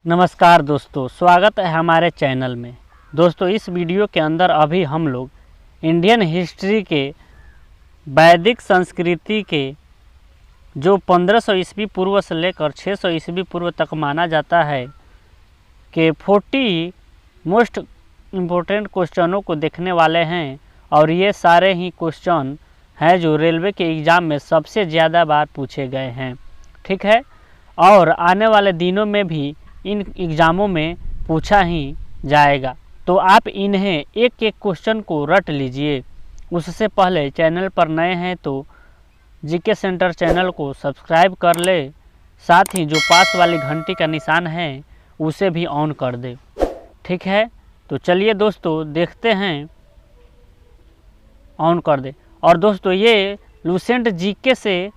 नमस्कार दोस्तों, स्वागत है हमारे चैनल में। दोस्तों, इस वीडियो के अंदर अभी हम लोग इंडियन हिस्ट्री के वैदिक संस्कृति के जो 1500 ईस्वी पूर्व से लेकर 600 ईस्वी पूर्व तक माना जाता है कि 40 मोस्ट इम्पोर्टेंट क्वेश्चनों को देखने वाले हैं। और ये सारे ही क्वेश्चन हैं जो रेलवे के एग्ज़ाम में सबसे ज़्यादा बार पूछे गए हैं, ठीक है। और आने वाले दिनों में भी इन एग्ज़ामों में पूछा ही जाएगा, तो आप इन्हें एक एक क्वेश्चन को रट लीजिए। उससे पहले चैनल पर नए हैं तो जीके सेंटर चैनल को सब्सक्राइब कर ले, साथ ही जो पास वाली घंटी का निशान है उसे भी ऑन कर दे, ठीक है। तो चलिए दोस्तों देखते हैं, ऑन कर दे। और दोस्तों, ये लूसेंट जीके से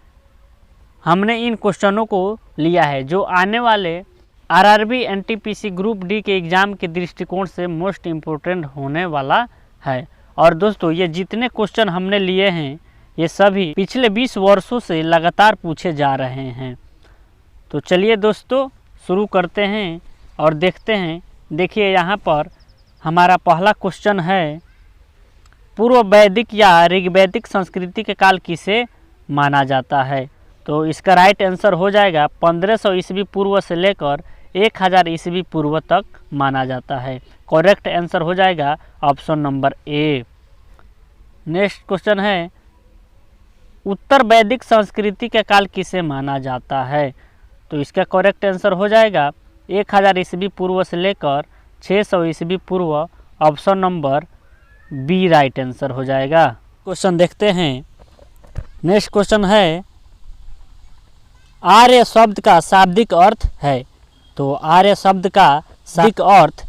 हमने इन क्वेश्चनों को लिया है जो आने वाले आरआरबी एनटीपीसी ग्रुप डी के एग्ज़ाम के दृष्टिकोण से मोस्ट इम्पोर्टेंट होने वाला है। और दोस्तों, ये जितने क्वेश्चन हमने लिए हैं ये सभी पिछले 20 वर्षों से लगातार पूछे जा रहे हैं। तो चलिए दोस्तों शुरू करते हैं और देखते हैं। देखिए, यहाँ पर हमारा पहला क्वेश्चन है, पूर्व वैदिक या ऋग्वैदिक संस्कृति के काल किसे माना जाता है। तो इसका राइट आंसर हो जाएगा 1500 ईस्वी पूर्व से लेकर 1000 ईस्वी पूर्व तक माना जाता है। करेक्ट आंसर हो जाएगा ऑप्शन नंबर ए। नेक्स्ट क्वेश्चन है, उत्तर वैदिक संस्कृति के काल किसे माना जाता है। तो इसका करेक्ट आंसर हो जाएगा 1000 ईस्वी पूर्व से लेकर 600 ईस्वी पूर्व, option number B right answer हो जाएगा। क्वेश्चन देखते हैं। नेक्स्ट क्वेश्चन है, आर्य शब्द का शाब्दिक अर्थ है। तो आर्य शब्द का शाब्दिक अर्थ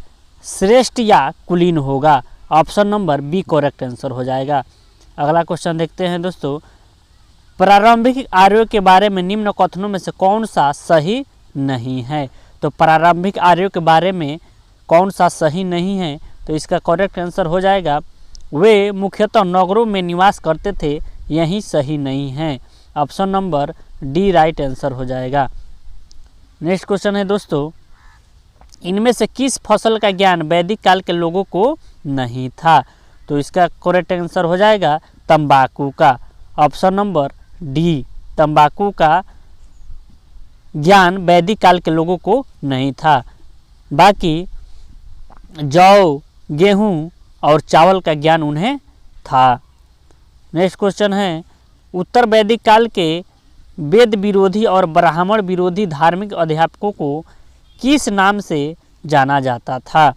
श्रेष्ठ या कुलीन होगा, option number B correct answer हो जाएगा। अगला क्वेश्चन देखते हैं दोस्तों, प्रारंभिक आर्यों के बारे में निम्न कथनों में से कौन सा सही नहीं है। तो प्रारंभिक आर्यों के बारे में कौन सा सही नहीं है, तो इसका करेक्ट आंसर हो जाएगा, वे मुख्यतः नगरों में निवास करते थे, यही सही नहीं है, option number D right answer हो जाएगा। नेक्स्ट क्वेश्चन है दोस्तों, इनमें से किस फसल का ज्ञान वैदिक काल के लोगों को नहीं था। तो इसका करेक्ट आंसर हो जाएगा तंबाकू का, ऑप्शन नंबर डी, तंबाकू का ज्ञान वैदिक काल के लोगों को नहीं था। बाकी जौ, गेहूं और चावल का ज्ञान उन्हें था। नेक्स्ट क्वेश्चन है, उत्तर वैदिक काल के वेद विरोधी और ब्राह्मण विरोधी धार्मिक अध्यापकों को किस नाम से जाना जाता था।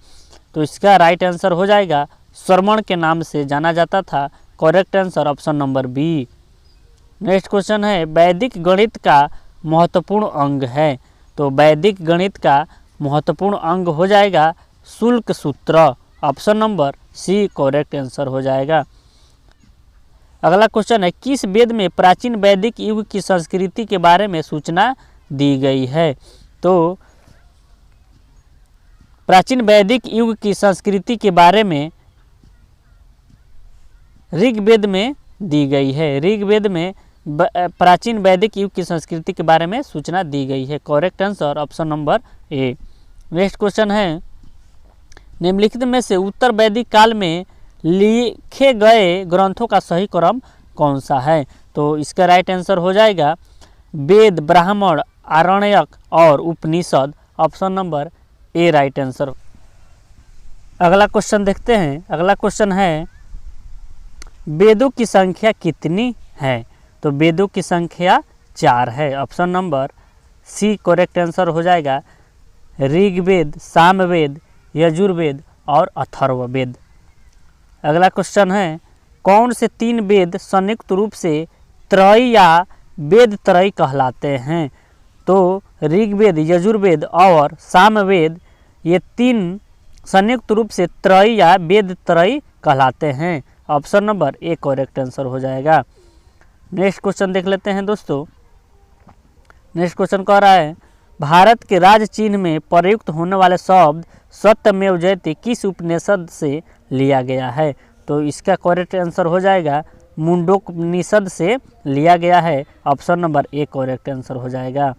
तो इसका राइट आंसर हो जाएगा श्रमण के नाम से जाना जाता था, correct answer option number B. Next question है, वैदिक गणित का महत्वपूर्ण अंग है। तो वैदिक गणित का महत्वपूर्ण अंग हो जाएगा शुल्क सूत्र, option number C correct answer हो जाएगा। अगला क्वेश्चन है, किस वेद में प्राचीन वैदिक युग की संस्कृति के बारे में सूचना दी गई है। तो प्राचीन वैदिक युग की संस्कृति के बारे में ऋग्वेद में दी गई है। ऋग्वेद में प्राचीन वैदिक युग की संस्कृति के बारे में सूचना दी गई है, करेक्ट आंसर ऑप्शन नंबर ए। नेक्स्ट क्वेश्चन है, निम्नलिखित में से उत्तर वैदिक काल में लिखे गए ग्रंथों का सही क्रम कौन सा है। तो इसका राइट आंसर हो जाएगा वेद, ब्राह्मण, आरण्यक और Upanishad, option number A right answer. अगला क्वेश्चन देखते हैं। अगला क्वेश्चन है, वेदों की संख्या कितनी है। तो वेदों की संख्या 4 है, option number C correct answer हो जाएगा, ऋग्वेद, सामवेद, यजुर्वेद और अथर्ववेद। अगला क्वेश्चन है, कौन से 3 वेद संयुक्त रूप से त्रयी या वेद त्रयी कहलाते हैं। तो ऋग्वेद, यजुर्वेद और सामवेद, ये 3 संयुक्त रूप से त्रयी या वेद त्रयी कहलाते हैं, option number A correct answer हो जाएगा। नेक्स्ट क्वेश्चन देख लेते हैं दोस्तों। नेक्स्ट क्वेश्चन कह रहा है, भारत के राज चिन्ह में प्रयुक्त होने वाले शब्द सत्यमेव जयते किस उपनिषद से लिया गया है। तो इसका करेक्ट आंसर हो जाएगा मुंडकोपनिषद से लिया गया है, option number A correct answer हो जाएगा।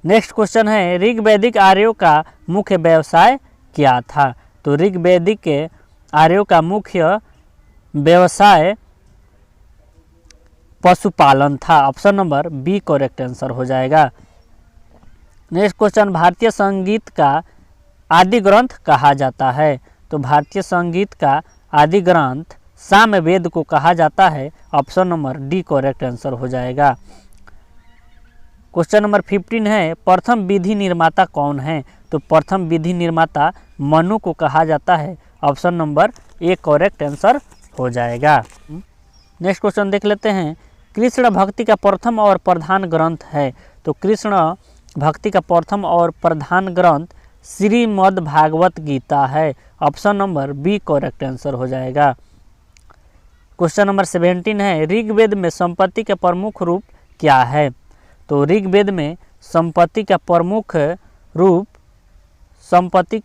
नेक्स्ट क्वेश्चन है ऋग्वैदिक आर्यों का मुख्य व्यवसाय क्या था। तो ऋग्वैदिक के आर्यों का मुख्य व्यवसाय पशुपालन था। Option number B correct answer हो जाएगा। नेक्स्ट क्वेश्चन भारतीय संगीत का आदि ग्रंथ कहा जाता है। तो भारतीय संगीत का आदि ग्रंथ सामवेद को कहा जाता है। Option number D correct answer हो जाएगा। क्वेश्चन नंबर 15 है प्रथम विधि निर्माता कौन है। तो प्रथम विधि निर्माता मनु को कहा जाता है। Option number A correct answer हो जाएगा। नेक्स्ट क्वेश्चन देख लेते हैं कृष्ण भक्ति का प्रथम और प्रधान ग्रंथ है। तो कृष्ण भक्ति का प्रथम और प्रधान ग्रंथ श्रीमद् भागवत गीता है। Option number B correct answer हो जाएगा। क्वेश्चन नंबर 17 है ऋग्वेद में संपत्ति का प्रमुख रूप क्या है। तो ऋग्वेद में संपत्ति का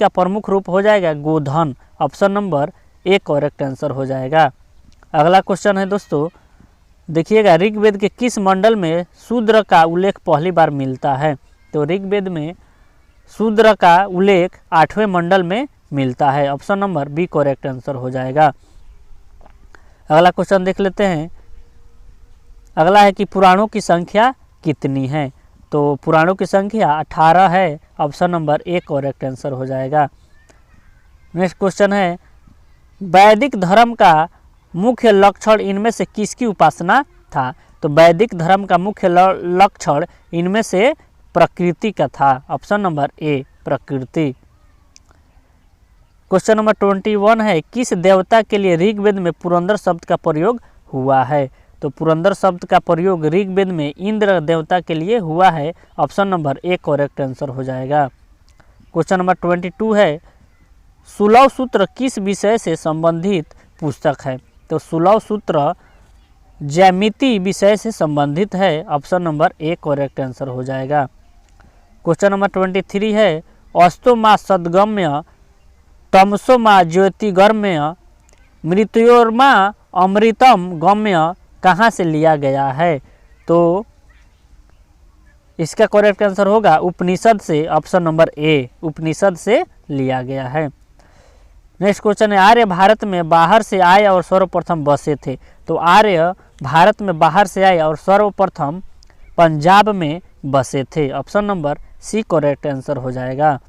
प्रमुख रूप हो जाएगा गोधन। Option number A correct answer हो जाएगा। अगला क्वेश्चन है दोस्तों देखिएगा ऋग्वेद के किस मंडल में शूद्र का उल्लेख पहली बार मिलता है। तो ऋग्वेद में शूद्र का उल्लेख 8वें मंडल में मिलता है। Option number B correct answer हो जाएगा। अगला क्वेश्चन देख लेते हैं। अगला है कि पुराणों की संख्या कितनी है। तो पुराणों की संख्या 18 है। Option number A correct answer हो जाएगा। नेक्स्ट क्वेश्चन है वैदिक धर्म का मुख्य लक्षण इनमें से किसकी उपासना था। तो वैदिक धर्म का मुख्य लक्षण इनमें से प्रकृति का था। ऑप्शन नंबर ए प्रकृति। क्वेश्चन नंबर 21 है किस देवता के लिए ऋग्वेद में पुरंदर शब्द का प्रयोग हुआ है। तो पुरंदर शब्द का प्रयोग ऋग्वेद में इंद्र देवता के लिए हुआ है। Option number A correct answer हो जाएगा। क्वेश्चन नंबर 22 है सुलभ सूत्र किस विषय से संबंधित पुस्तक है। तो सुलभ सूत्र ज्यामिति विषय से संबंधित है। Option number A correct answer हो जाएगा। क्वेश्चन नंबर 23 है अस्तो मा सद्गम्य तमसो मा ज्योतिगम्य मृत्योर्मा अमृतम गम्य कहाँ से लिया गया है। तो इसका करेक्ट आंसर होगा उपनिषद से। ऑप्शन नंबर ए उपनिषद से लिया गया है। नेक्स्ट क्वेश्चन है आर्य भारत में बाहर से आए और सर्वप्रथम बसे थे। तो आर्य भारत में बाहर से आए और सर्वप्रथम पंजाब में बसे थे। Option number C correct answer हो जाएगा।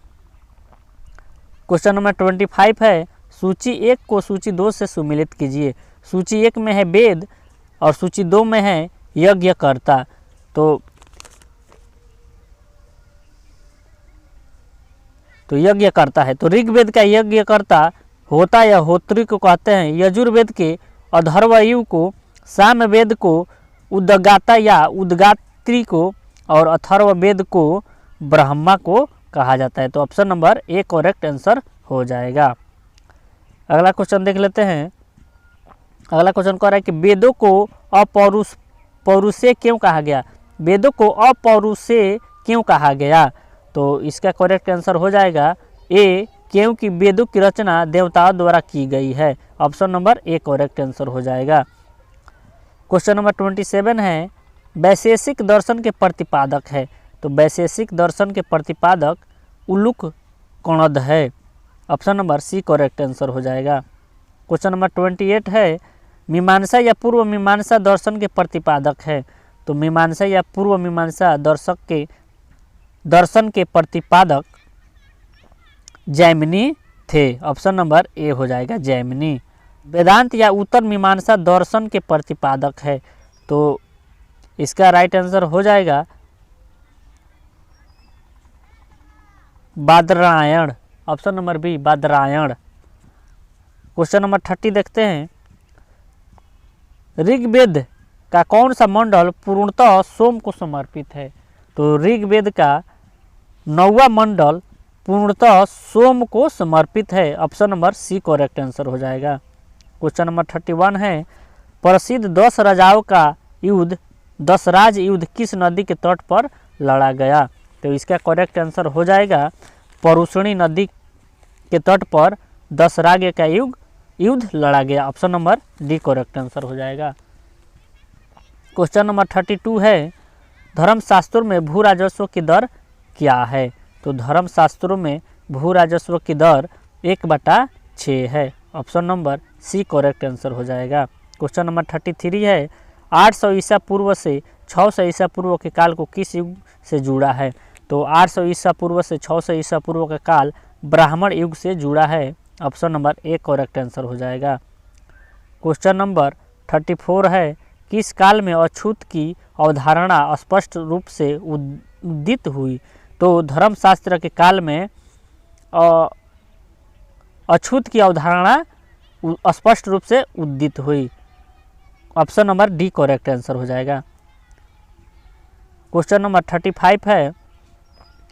क्वेश्चन नंबर 25 है सूची 1 को सूची 2 से सुमिलित कीजिए। सूची 1 में है वेद और सूची 2 में है यज्ञकर्ता। तो यज्ञकर्ता है। तो ऋग्वेद का यज्ञकर्ता होता या होत्री को कहते हैं। यजुर्वेद के अथर्वयु को, सामवेद को उद्गाता या उद्गात्री को और अथर्ववेद को ब्रह्मा को कहा जाता है। तो option number A correct answer हो जाएगा। अगला क्वेश्चन देख लेते हैं। अगला क्वेश्चन कह रहा है कि वेदों को अपौरुषेय क्यों कहा गया। वेदों को अपौरुषेय क्यों कहा गया। तो इसका करेक्ट आंसर हो जाएगा ए क्योंकि वेदों की रचना देवताओं द्वारा की गई है। Option number A correct answer हो जाएगा। क्वेश्चन नंबर 27 है वैशेषिक दर्शन के प्रतिपादक है। तो वैशेषिक दर्शन के प्रतिपादक उलूक कणद है। Option number C correct answer हो जाएगा। क्वेश्चन नंबर 28 है मीमांसा या पूर्व मीमांसा दर्शन के प्रतिपादक है। तो मीमांसा या पूर्व मीमांसा दर्शन के प्रतिपादक जैमिनी थे। ऑप्शन नंबर ए हो जाएगा जैमिनी। वेदांत या उत्तर मीमांसा दर्शन के प्रतिपादक है। तो इसका राइट आंसर हो जाएगा Badarayana. Option number B Badarayana. Question number 30 देखते हैं ऋग्वेद का कौन सा मंडल पूर्णतः सोम को समर्पित है। तो ऋग्वेद का 9वां मंडल पूर्णतः सोम को समर्पित है। Option number C correct answer हो जाएगा। क्वेश्चन नंबर 31 है प्रसिद्ध 10 राजाओं का युद्ध 10 राज युद्ध किस नदी के तट पर लड़ा गया। तो इसका करेक्ट आंसर हो जाएगा परुष्णी नदी के तट पर 10 राज का युद्ध लड़ा गया। Option number D correct answer हो जाएगा। क्वेश्चन नंबर 32 है धर्मशास्त्रों में भू राजस्व की दर क्या है? तो धर्मशास्त्रों में भू राजस्व की दर 1/6 है। Option number C correct answer हो जाएगा। क्वेश्चन नंबर 33 है 800 ईसा पूर्व से 600 ईसा पूर्व के काल को किस युग से जुड़ा है? तो 800 ईसा पूर्व से 600 ईसा पूर्व का काल ब्राह्मण युग से जुड़ा है। Option number A correct answer हो जाएगा। क्वेश्चन नंबर 34 है किस काल में अछूत की अवधारणा स्पष्ट रूप से उदित हुई? तो धर्मशास्त्र के काल में अछूत की अवधारणा स्पष्ट रूप से उदित हुई। Option number D correct answer हो जाएगा। क्वेश्चन नंबर 35 है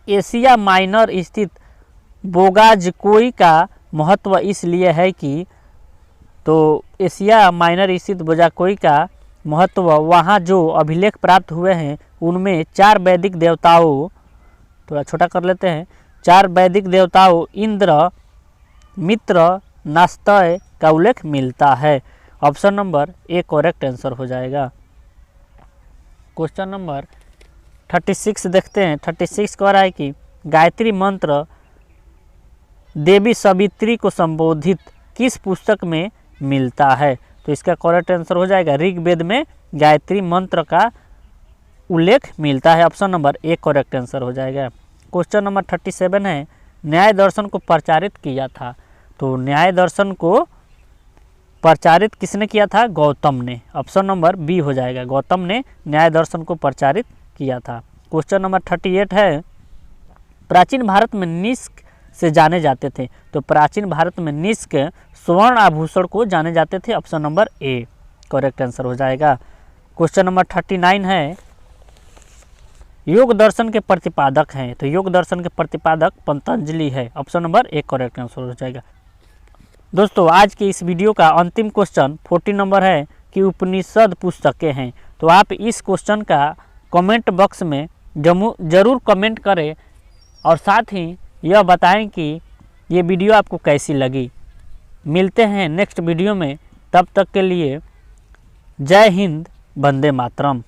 एशिया माइनर स्थित बोगाजकोई का महत्व इसलिए है कि, तो एशिया माइनर स्थित बोगाजकोई का महत्व वहाँ जो अभिलेख प्राप्त हुए हैं उनमें 4 वैदिक देवताओं, थोड़ा छोटा कर लेते हैं, 4 वैदिक देवताओं इंद्र, मित्र, नास्तय का उल्लेख मिलता है। Option number A correct answer हो जाएगा। क्वेश्चन नंबर 36 देखते हैं। 36 कह रहा है कि गायत्री मंत्र देवी सवित्री को संबोधित किस पुस्तक में मिलता है? तो इसका करेक्ट आंसर हो जाएगा ऋग्वेद में गायत्री मंत्र का उल्लेख मिलता है। Option number A correct answer हो जाएगा। क्वेश्चन नंबर 37 है न्याय दर्शन को प्रचारित किया था? तो न्याय दर्शन को प्रचारित किसने किया था? गौतम ने। ऑप्शन नंबर बी हो जाएगा, गौतम ने न्याय दर्शन को प्रचारित किया था। क्वेश्चन नंबर 38 है प्राचीन भारत में निष्क से जाने जाते थे? तो प्राचीन भारत में निष्क स्वर्ण आभूषण को जाने जाते थे। Option number A correct answer हो जाएगा। क्वेश्चन नंबर 39 है योग दर्शन के प्रतिपादक हैं? तो योग दर्शन के प्रतिपादक पतंजलि है। Option number A correct answer हो जाएगा। दोस्तों आज के इस वीडियो का अंतिम क्वेश्चन 40 नंबर है कि उपनिषद पुस्तकें हैं? तो आप इस क्वेश्चन का कमेंट बॉक्स में ज़रूर कमेंट करें और साथ ही यह बताएं कि ये वीडियो आपको कैसी लगी। मिलते हैं नेक्स्ट वीडियो में, तब तक के लिए जय हिंद, वंदे मातरम।